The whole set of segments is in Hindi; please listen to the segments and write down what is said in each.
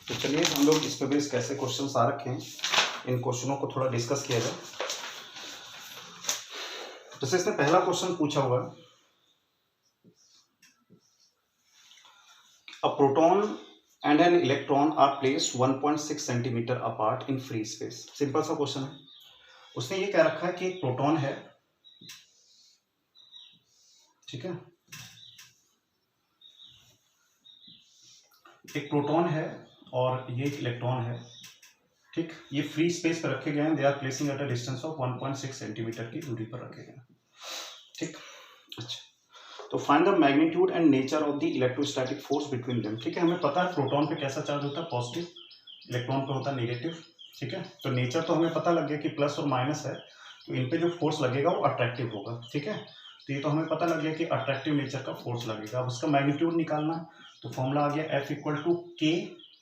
तो चलिए हम लोग इस पे बेस कैसे क्वेश्चंस आ रखे हैं, इन क्वेश्चनों को थोड़ा डिस्कस किया जाए। जैसे इसने पहला क्वेश्चन पूछा हुआ, a proton and an electron are placed 1.6 centimetre apart in free space. Simple सा क्वेश्चन है। उसने ये कह रखा है कि एक प्रोटॉन है, ठीक है, एक प्रोटॉन है और ये एक इलेक्ट्रॉन है, ठीक। ये फ्री स्पेस पर रखे गए हैं। They are placing at a distance of 1.6 centimetre की दूरी पर रखे गए हैं, ठीक। अच्छा, तो find the magnitude and nature of the electrostatic force between them. ठीक है, हमें पता है प्रोटॉन पे कैसा चार्ज होता है, पॉजिटिव, इलेक्ट्रॉन पे होता है नेगेटिव, ठीक है। तो नेचर तो हमें पता लग गया कि प्लस और माइनस है, तो इन पे जो फोर्स लगेगा वो अट्रैक्टिव होगा, ठीक है। तो ये तो हमें पता लग गया कि अट्रैक्टिव नेचर का फोर्स लगेगा। अब उसका मैग्नीट्यूड निकालना है, तो फॉर्मूला आ गया F इक्वल टू के,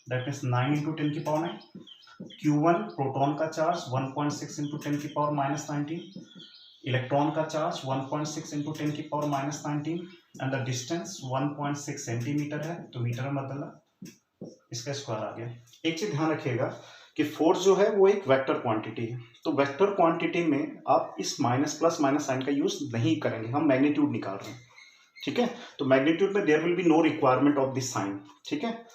दैट मीन्स 9 इंटू 10 की पावर 9, Q1 प्रोटॉन का चार्ज 1.6 इंटू 10 की पावर माइनस 19, इलेक्ट्रॉन का चार्ज 1.6 इंटू 10 की power minus 19 and the distance 1.6 centimetre है, तो मीटर में बदला, इसका स्क्वायर आ गया। एक चीज ध्यान रखिएगा कि फोर्स जो है वो एक वेक्टर क्वांटिटी है, तो वेक्टर क्वांटिटी में आप इस माइनस प्लस माइनस साइन का यूज नहीं करेंगे, हम मैग्नीट्यूड निकाल रहे हैं, ठीक है। तो मैग्नीट्यूड में there will be no requirement of this sign, ठीक है।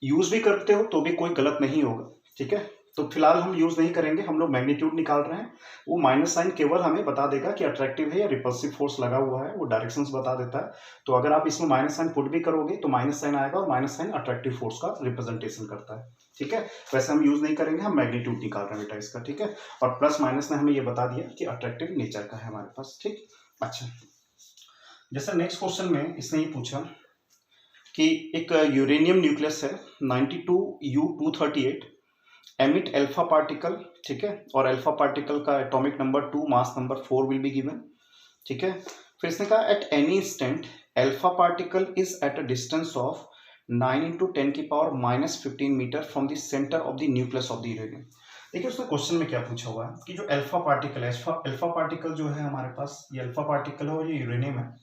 यूज भी करते हो तो भी कोई गलत नहीं होगा, ठीक है। तो फिलहाल हम यूज नहीं करेंगे, हम लोग मैग्नीट्यूड निकाल रहे हैं। वो माइनस साइन केवल हमें बता देगा कि अट्रैक्टिव है या रिपल्सिव फोर्स लगा हुआ है, वो डायरेक्शंस बता देता है। तो अगर आप इसमें माइनस साइन पुट भी करोगे तो माइनस साइन आएगा, और माइनस साइन अट्रैक्टिव फोर्स का रिप्रेजेंटेशन करता है, ठीक है। वैसे हम यूज नहीं करेंगे, हम मैग्नीट्यूड निकाल रहे हैं बेटा इसका, ठीक है। और प्लस माइनस ने हमें ये बता दिया कि अट्रैक्टिव नेचर का है हमारे पास, ठीक। अच्छा, जैसे नेक्स्ट क्वेश्चन में इसने ये पूछा कि एक यूरेनियम न्यूक्लियस है 92U238, एमिट अल्फा पार्टिकल, ठीक है, और अल्फा पार्टिकल का atomic number 2, mass number 4 will be given, ठीक है। फिर इसने कहा at any instant alpha particle is at a distance of 9 into 10 की power minus 15 metre from the centre of the nucleus of the uranium. देखिए उसने क्वेश्चन में क्या पूछा हुआ है कि जो अल्फा पार्टिकल है, अल्फा पार्टिकल जो है हमारे पास, ये अल्फा पार्टिकल है और ये यूरेनियम है।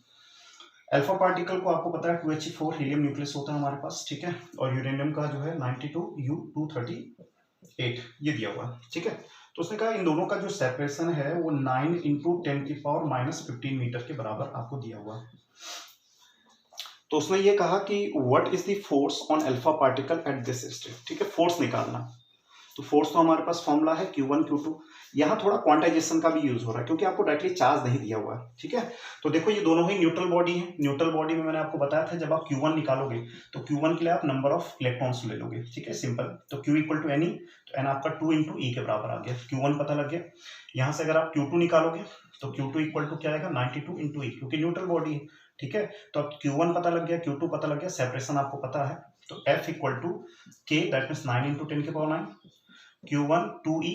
अल्फा पार्टिकल को आपको पता है 2He4 हीलियम न्यूक्लियस होता है हमारे पास, ठीक है, और यूरेनियम का जो है 92U238 ये दिया हुआ है, ठीक है। तो उसने कहा इन दोनों का जो सेपरेशन है वो 9 इंटू 10 की पावर माइनस 15 मीटर के बराबर आपको दिया हुआ है। तो उसने ये कहा कि what is the force on alpha particle at this state, ठीक है, फोर्स निकालना। तो फोर्स तो हमारे पास फॉर्मूला है Q1 Q2। यहाँ थोड़ा क्वांटाइजेशन का भी यूज हो रहा है क्योंकि आपको डायरेक्टली चार्ज नहीं दिया हुआ है, ठीक है। तो देखो ये दोनों ही न्यूट्रल बॉडी है। न्यूट्रल बॉडी में मैंने आपको बताया था जब आप Q1 निकालोगे तो Q1 के लिए आप नंबर ऑफ इलेक्ट्रॉन्स ले लोगे, ठीक है, सिंपल। तो Q इक्वल टू NE, तो N आपका 2 इंटू E के बराबर आ गया। Q1 पता लग गया। यहाँ से अगर आप Q2 निकालोगे तो Q2 इक्वल टू क्या आएगा, 92 इंटू E, क्योंकि न्यूट्रल बॉडी है, ठीक है। तो अब Q1 पता लग गया, Q2 पता लग गया, सेपरेशन आपको पता है। तो F equal to K, that means 9 into 10 के power 9, Q1 2E,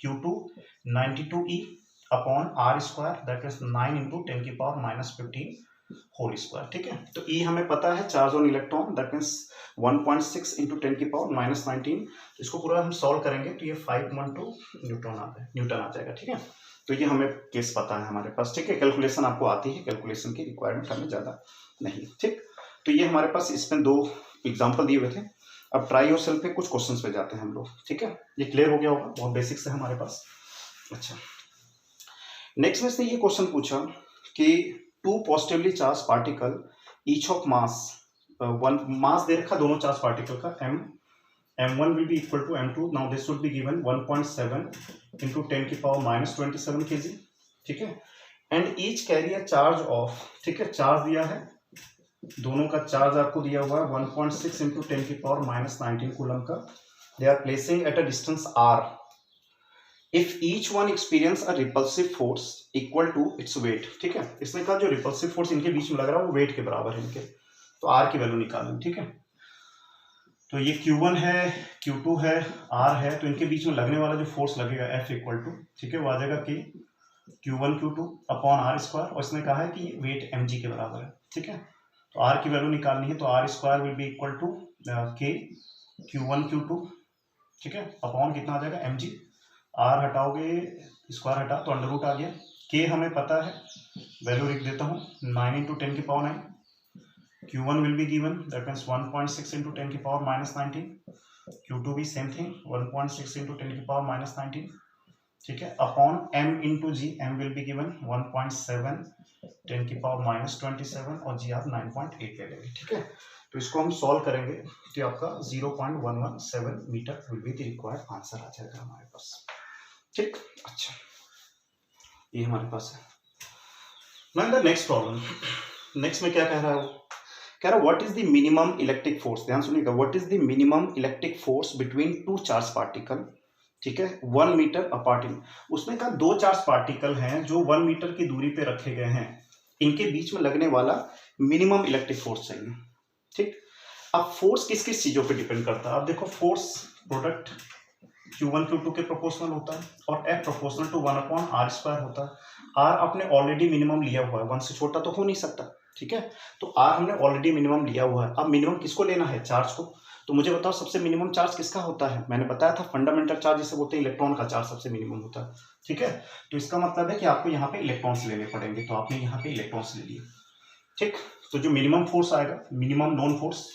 Q2 92E upon R square, that is 9 into 10 की पावर माइनस 15 होल स्क्वायर, ठीक है। तो E हमें पता है charge on electron, that means 1.6 into 10 की पावर माइनस 19। इसको पूरा हम सॉल्व करेंगे तो ये 512 न्यूटन आ जाएगा, ठीक है। तो ये हमें केस पता है हमारे पास, ठीक है। कैलकुलेशन आपको आती है, कैलकुलेशन की रिक्वायरमेंट हमें ज़्यादा नहीं, ठीक। तो ये हमारे पास इसमें 2 एग्जाम्पल दिए हुए थे। अब ट्राई योरसेल्फ पे कुछ क्वेश्चंस पे जाते हैं हम लोग, ठीक है। ये क्लियर हो गया होगा, बहुत बेसिक्स है हमारे पास। अच्छा, नेक्स्ट में से ये क्वेश्चन पूछा कि 2 positively charge particle each of mass, one mass दे रखा दोनों चार्ज पार्टिकल का, m1 will be equal to m2। Now this would be given 1.7 into 10 की पावर माइनस 27 kg, ठीक है। And each carry a charge of, ठीक है, चार्ज दिया है, दोनों का चार्ज आपको दिया हुआ है 1.6 इंटू 10 की पावर माइनस 19 कूलम का। They are placing at a distance r। If each one experience a repulsive force equal to its weight, ठीक है। इसने कहा जो रिपल्सिव फोर्स इनके बीच में लग रहा है वो वेट के बराबर है इनके, तो r की वैल्यू निकालें, ठीक है। तो ये Q1 है, Q2 है, R है, तो इनके बीच में लगने वाला जो फोर्स लगेगा F इक्वल टू, ठीक है, वो आ जाएगा कि Q1 Q2 upon R square, और इसने कहा है कि वेट mg के बराबर है, ठीक है। तो R की वैल्यू निकालनी है, तो R square will be equal to K Q1 Q2, ठीक है, अपॉन कितना आ जाएगा mg। R हटाओगे, स्क्वायर हटा तो अंडर रूट आ गया। K हमें पता है, वैल्यू लिख देता हूँ 9 इंटू 10 की power 9, Q1 will be given, that means 1.6 into 10 की पावर माइनस 19, Q2 भी सेम थिंग 1.6 into 10 की पावर माइनस 19, ठीक है, upon m into g, m will be given 1.7 10 की पावर माइनस 27 और जी आप 9.8 ले लेंगे, ठीक है। तो इसको हम सॉल्व करेंगे तो आपका 0.117 metre will be the required answer आ जाएगा हमारे पास, ठीक। अच्छा, ये हमारे पास है। Now the next problem, next में क्या कह रहा है, कह रहा है what is the minimum electric force, ध्यान सुनिएगा, what is the minimum electric force between two charge particle, ठीक है, 1 मीटर अपार्ट इन। उसने कहा दो चार्ज पार्टिकल हैं जो 1 मीटर की दूरी पे रखे गए हैं, इनके बीच में लगने वाला मिनिमम इलेक्ट्रिक फोर्स चाहिए, ठीक। अब फोर्स किस किस चीजों पे डिपेंड करता है, अब देखो फोर्स प्रोडक्ट Q1 Q2 के प्रोपोर्शनल होता है और F प्रोपोर्शनल टू 1/r² होता है। R आपने ऑलरेडी मिनिमम लिया हुआ है, 1 से छोटा तो हो नहीं सकता, ठीक है, तो R हमने ऑलरेडी मिनिमम लिया हुआ है। अब मिनिमम किसको लेना है, चार्ज को। तो मुझे बताओ सबसे मिनिमम चार्ज किसका होता है, मैंने बताया था फंडामेंटल चार्ज जिसे बोलते हैं, इलेक्ट्रॉन का चार्ज सबसे मिनिमम होता है, ठीक है। तो इसका मतलब है कि आपको यहाँ पे इलेक्ट्रॉन्स लेने पड़ेंगे, तो आपने यहाँ पे इलेक्ट्रॉन्स ले लिए, ठीक। तो जो मिनिमम फोर्स आएगा, minimum known force,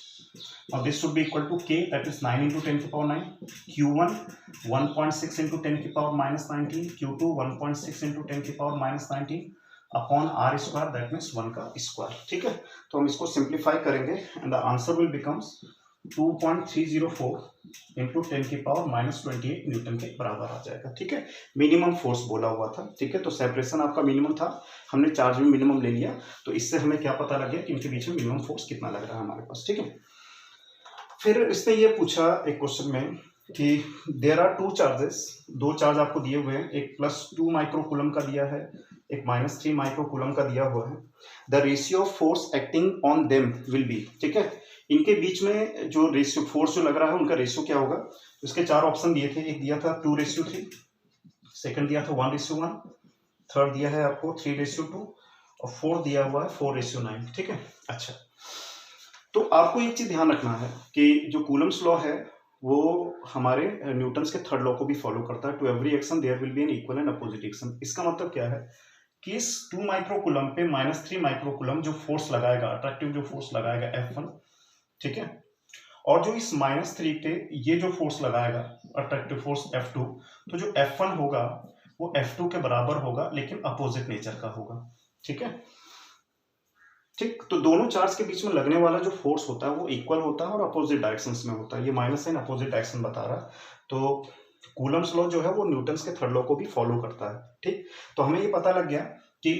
now this should be equal to K, that is 9 into 10 की पावर 9, Q1 1.6 into 10 की पावर माइनस 19, Q2 1.6 into 10 की power minus 19 upon r square, that means 1 का स्क्वायर, ठीक है। तो हम इसको सिंप्लीफाई करेंगे and the answer will becomes 2.304 into 10 की पावर माइनस 28 न्यूटन के बराबर आ जाएगा, ठीक है। मिनिमम फोर्स बोला हुआ था, ठीक है, तो सेपरेशन आपका मिनिमम था, हमने चार्ज भी मिनिमम ले लिया, तो इससे हमें क्या पता लग गया कि इनके बीच में मिनिमम फोर्स कितना लग रहा है हमारे पास, ठीक है। फिर इसने ये पूछा एक क्वेश्चन में कि देयर आर टू चार्जेस, दो चार्ज आपको दिए हुए हैं, एक +2 माइक्रोकूलम का दिया है, एक -3 माइक्रोकूलम का दिया हुआ है। The ratio of force acting on them will be, ठीक है, इनके बीच में जो रेशियो फोर्स जो लग रहा है उनका रेशियो क्या होगा। इसके 4 ऑप्शन दिए थे, एक दिया था 2:3, सेकंड दिया था 1:1, थर्ड दिया है आपको 3:2 और फोर्थ दिया हुआ है 4:9, ठीक है। अच्छा, तो आपको एक चीज ध्यान रखना है कि जो कूलम्स लॉ है वो हमारे न्यूटन्स के थर्ड लॉ को भी फॉलो करता है, to every action there will be an equal and opposite action. इसका मतलब क्या है कि इस 2 माइक्रोकूलम पे -3 माइक्रोकूलम जो फोर्स लगाएगा, अट्रैक्टिव जो फोर्स लगाएगा F1, ठीक है, और जो इस -3 पे ये जो फोर्स लगाएगा अट्रैक्टिव फोर्स F2, तो जो F1 होगा वो F2 के बराबर होगा लेकिन अपोजिट नेचर का होगा, ठीक है, ठीक। तो दोनों चार्ज के बीच में लगने वाला जो फोर्स होता है वो इक्वल होता है और अपोजिट डायरेक्शंस में होता है, ये माइनस साइन अपोजिट डायरेक्शन बता रहा है। तो कूलम्स लॉ जो है वो न्यूटन्स के थर्ड लॉ को भी फॉलो करता है, ठीक। तो हमें ये पता लग गया कि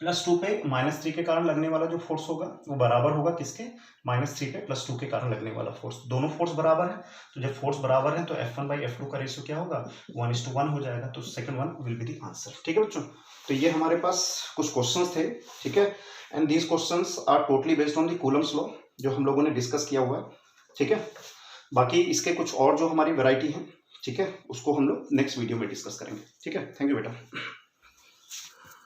+2 पे -3 के कारण लगने वाला जो फोर्स होगा वो बराबर होगा किसके, -3 पे +2 के कारण लगने वाला फोर्स। दोनों फोर्स बराबर है, तो जब फोर्स बराबर है तो F1/F2 का रेशियो क्या होगा, 1:1 हो जाएगा, तो second one will be the answer, ठीक है बच्चों। तो ये हमारे पास कुछ क्वेश्चंस थे, ठीक है, and these questions are totally based on the Coulomb's law जो हम लोगों ने डिस्कस किया हुआ है, ठीक है। बाकी इसके कुछ और जो हमारी वैरायटी है, ठीक है, उसको हम लोग नेक्स्ट वीडियो में डिस्कस करेंगे, ठीक है। थैंक यू बेटा।